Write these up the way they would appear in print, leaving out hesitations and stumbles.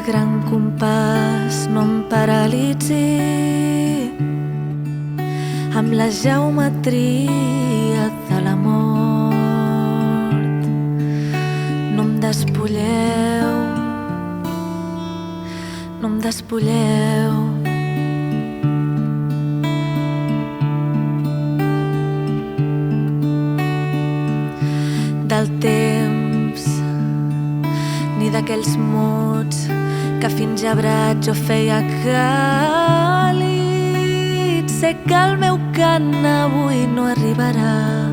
el gran compàs no em paralitzi amb la geometria de la mort. No em despulleu, no em despulleu. Del temps ni d'aquells mots que fins gebrat jo feia càlid. Sé que el meu cant avui no arribarà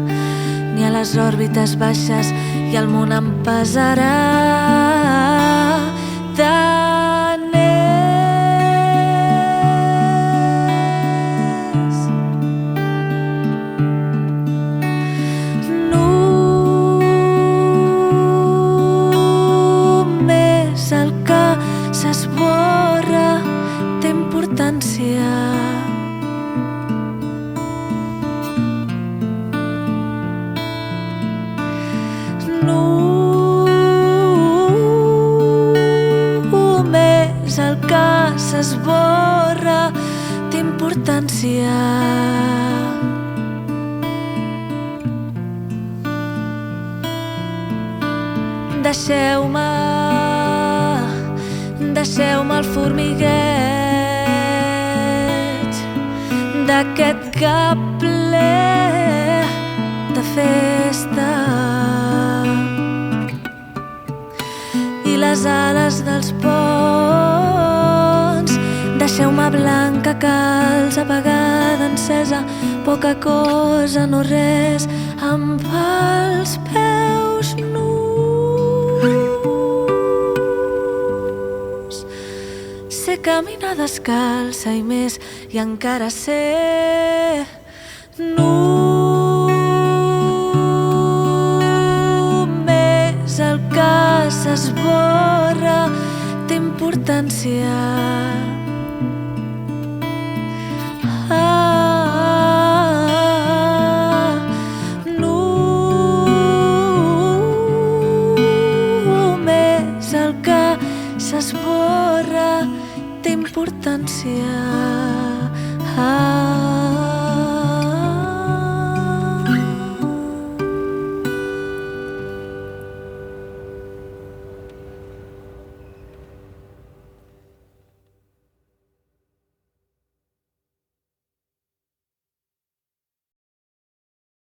ni a les òrbites baixes i el món em pesarà. Tant és. Només el que s'esborra té importància. Només el que s'esborra té importància. Deixeu-me el formigueig d'aquest cap ple de festa i les ales dels ponts. Deixeu-me blanca, calç, apagada, encesa, poca cosa, no res, amb els peus nus. Sé caminar descalça i més, i encara sé només el que s'esborra té importància. Només el que s'esborra té importància.